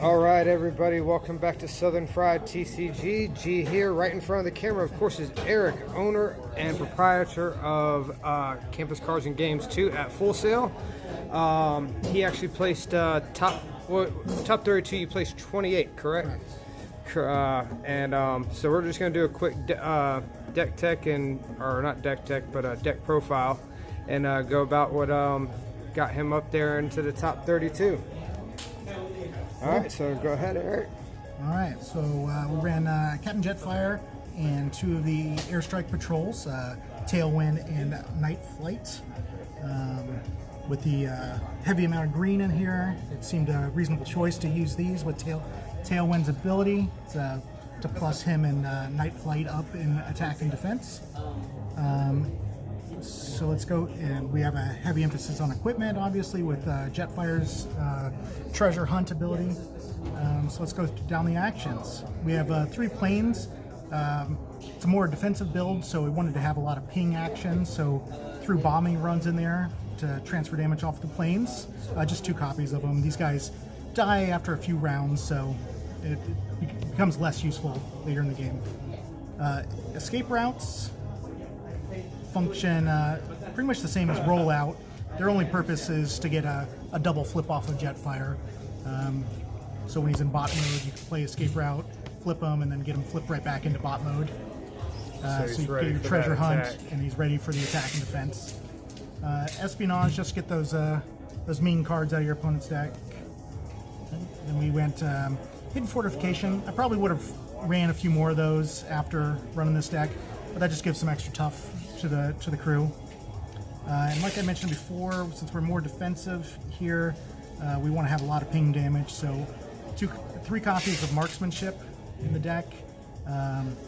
All right, everybody, welcome back to Southern Fried TCG. G here, right in front of the camera, of course, is Eric, owner and proprietor of Campus Cards and Games 2 at Full Sail. He actually placed top 32. You placed 28, correct? So we're just going to do a quick deck tech or not deck tech, but deck profile, and go about what got him up there into the top 32. All right, so go ahead, Eric. All right, so we ran Captain Jetfire and two of the airstrike patrols, Tailwind and Night Flight. With the heavy amount of green in here, it seemed a reasonable choice to use these with Tailwind's ability to plus him and Night Flight up in attack and defense. So let's go, and we have a heavy emphasis on equipment, obviously, with Jetfire's treasure hunt ability. So let's go down the actions. We have 3 planes. It's a more defensive build, so we wanted to have a lot of ping action, so threw bombing runs in there to transfer damage off the planes. Just 2 copies of them. These guys die after a few rounds, so it becomes less useful later in the game. Escape routes function pretty much the same as rollout. Their only purpose is to get a double flip off of Jetfire. So when he's in bot mode, you can play escape route, flip him, and then get him flipped right back into bot mode. So you get your treasure hunt, and he's ready for the attack and defense. Espionage, just get those mean cards out of your opponent's deck. Then we went Hidden Fortification. I probably would have ran a few more of those after running this deck, but that just gives some extra tough to the crew. And like I mentioned before, since we're more defensive here, we want to have a lot of ping damage, so 3 copies of Marksmanship in the deck.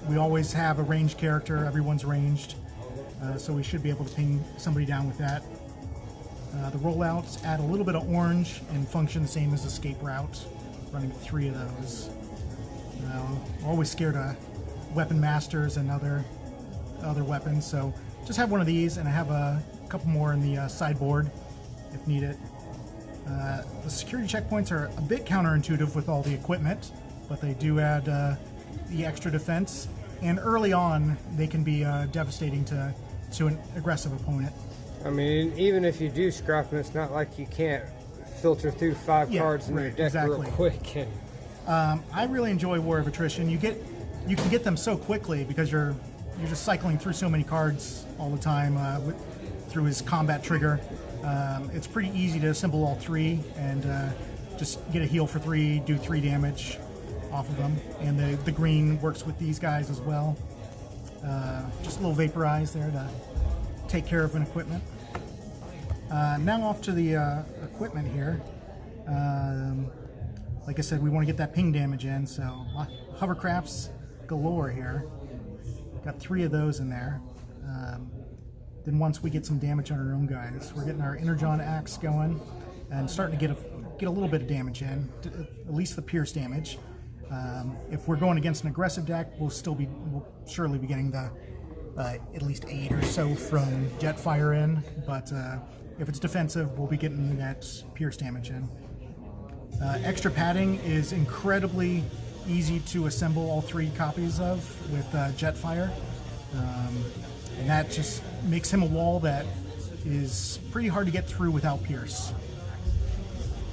We always have a ranged character, everyone's ranged, so we should be able to ping somebody down with that. The rollouts add a little bit of orange and function the same as escape route, running 3 of those. We're always scared of weapon masters and other weapons, so just have one of these, and I have a couple more in the sideboard if needed. The security checkpoints are a bit counterintuitive with all the equipment, but they do add the extra defense, and early on they can be devastating to an aggressive opponent. I mean, even if you do scrap them, it's not like you can't filter through 5 cards in your deck real quick. I really enjoy War of Attrition. You can get them so quickly because you're just cycling through so many cards all the time through his combat trigger. It's pretty easy to assemble all 3 and just get a heal for 3, do 3 damage off of them. And the green works with these guys as well. Just a little vaporize there to take care of an equipment. Now off to the equipment here. Like I said, we want to get that ping damage in, so hovercrafts galore here. Got 3 of those in there. Then once we get some damage on our own guys, we're getting our Energon Axe going and starting to get a little bit of damage in, at least the pierce damage. If we're going against an aggressive deck, we'll surely be getting the at least 8 or so from Jetfire in. But if it's defensive, we'll be getting that pierce damage in. Extra padding is incredibly easy to assemble all 3 copies of with Jetfire, and that just makes him a wall that is pretty hard to get through without pierce.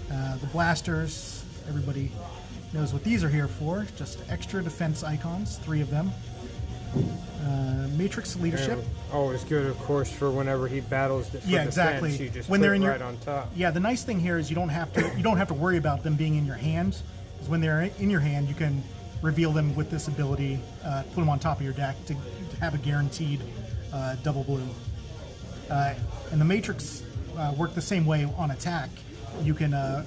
The blasters, everybody knows what these are here for, just extra defense icons, 3 of them. Matrix Leadership. Always good, of course, for whenever he battles for exactly. defense. You just when put they're in right on top. Yeah, the nice thing here is you don't have to worry about them being in your hand. Because when they're in your hand, you can reveal them with this ability, put them on top of your deck to have a guaranteed double blue. And the Matrix work the same way on attack. You can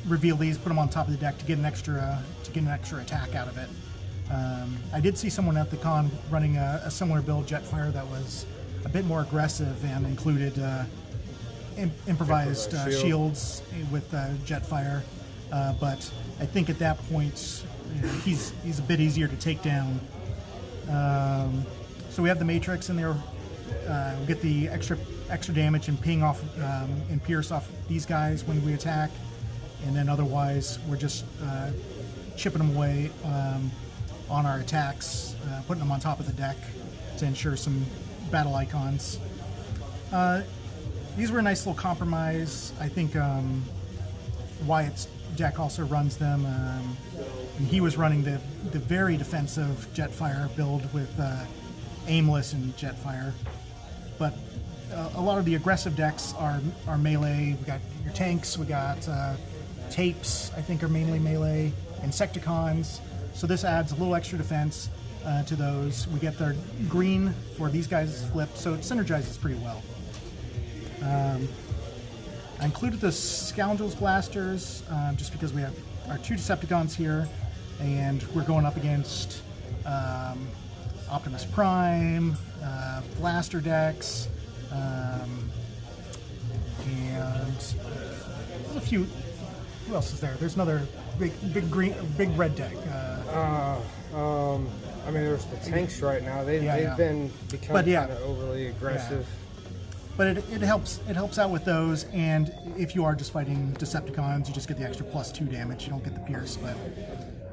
reveal these, put them on top of the deck to get an extra attack out of it. I did see someone at the con running a similar build, Jetfire, that was a bit more aggressive and included improvised shields with Jetfire. But I think at that point, he's a bit easier to take down. So we have the Matrix in there. We'll get the extra damage and ping off and pierce off these guys when we attack. and then otherwise we're just chipping them away on our attacks, putting them on top of the deck to ensure some battle icons. These were a nice little compromise. I think Wyatt's deck also runs them, and he was running the very defensive Jetfire build with Aimless and Jetfire. But a lot of the aggressive decks are melee. We got your tanks, we got tapes, I think are mainly melee, Insecticons. So this adds a little extra defense to those. We get their green for these guys flipped, so it synergizes pretty well. I included the Scoundrels Blasters just because we have our 2 Decepticons here, and we're going up against Optimus Prime, Blaster decks, and there's a few. Who else is there? There's another big red deck. I mean, there's the tanks right now. They've been becoming kind of overly aggressive. Yeah. But it helps out with those, and if you are just fighting Decepticons, you just get the extra +2 damage. You don't get the pierce, but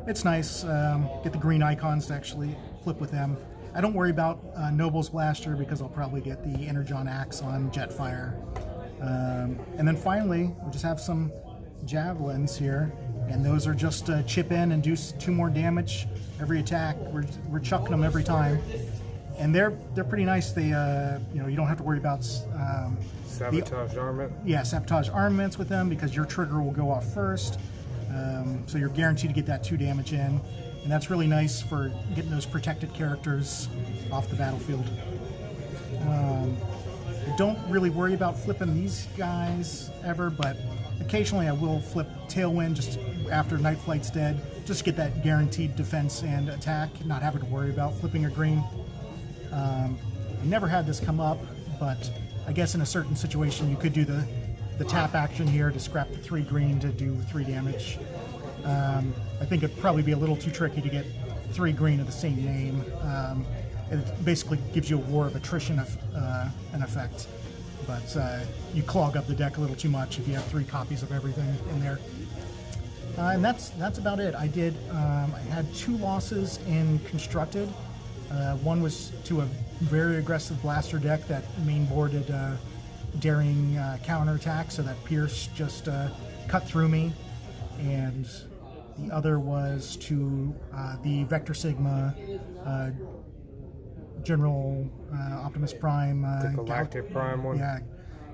it's nice. Get the green icons to actually flip with them. I don't worry about Noble's Blaster because I'll probably get the Energon Axe on Jetfire. And then finally, we just have some Javelins here, and those are just chip in and do 2 more damage every attack. We're chucking them every time. And they're pretty nice. They you don't have to worry about sabotage armament. Yeah, sabotage armaments with them because your trigger will go off first. So you're guaranteed to get that 2 damage in, and that's really nice for getting those protected characters off the battlefield. I don't really worry about flipping these guys ever, but occasionally I will flip Tailwind just after Night Flight's dead, just to get that guaranteed defense and attack, not having to worry about flipping a green. I never had this come up, but I guess in a certain situation you could do the tap action here to scrap the 3 green to do 3 damage. I think it'd probably be a little too tricky to get 3 green of the same name. It basically gives you a war of attrition an effect, but you clog up the deck a little too much if you have 3 copies of everything in there. And that's about it. I had 2 losses in Constructed. One was to a very aggressive blaster deck that mainboarded daring counterattack, so that Pierce just cut through me. And the other was to the Vector Sigma General Optimus Prime. The Galactic Prime one? Yeah.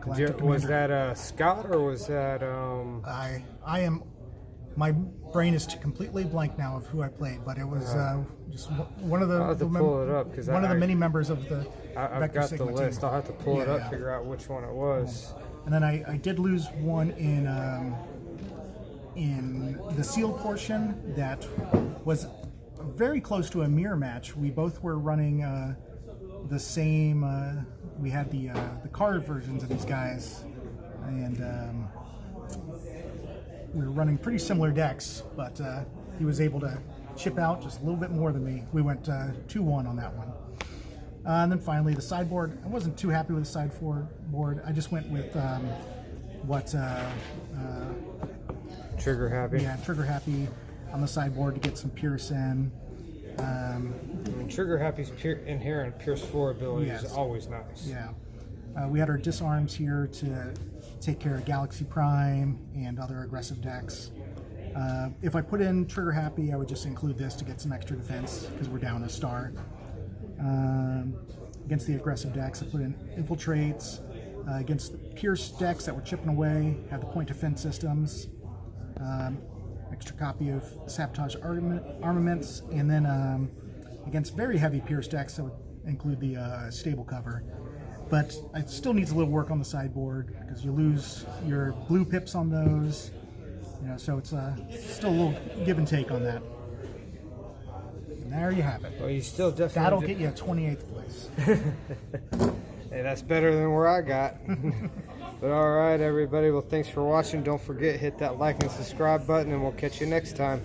Galactic Was that Scott, or was that... I am... My brain is completely blank now of who I played, but it was just one of the. I'll have to pull it up because one of the many members of the. I've got the list. Team. I'll have to pull it up, figure out which one it was. And then I did lose one in the sealed portion that was very close to a mirror match. We both were running the same. We had the card versions of these guys, and. We were running pretty similar decks, but he was able to chip out just a little bit more than me. We went 2-1 on that one. And then finally, the sideboard. I wasn't too happy with the sideboard. I just went with Trigger Happy. Yeah, Trigger Happy on the sideboard to get some Pierce in. Trigger Happy's inherent Pierce 4 ability is always nice. Yeah. We had our disarms here to take care of Galaxy Prime and other aggressive decks. If I put in Trigger Happy, I would just include this to get some extra defense because we're down a star. Against the aggressive decks, I put in Infiltrates. Against the Pierce decks that were chipping away, had the point defense systems. Extra copy of Sabotage Armaments, and then against very heavy Pierce decks, I would include the Stable Cover. But it still needs a little work on the sideboard because you lose your blue pips on those. So it's still a little give and take on that. And there you have it. Well, you still definitely... That'll get you a 28th place. Hey, that's better than where I got. But all right, everybody. Well, thanks for watching. Don't forget, hit that like and subscribe button, and we'll catch you next time.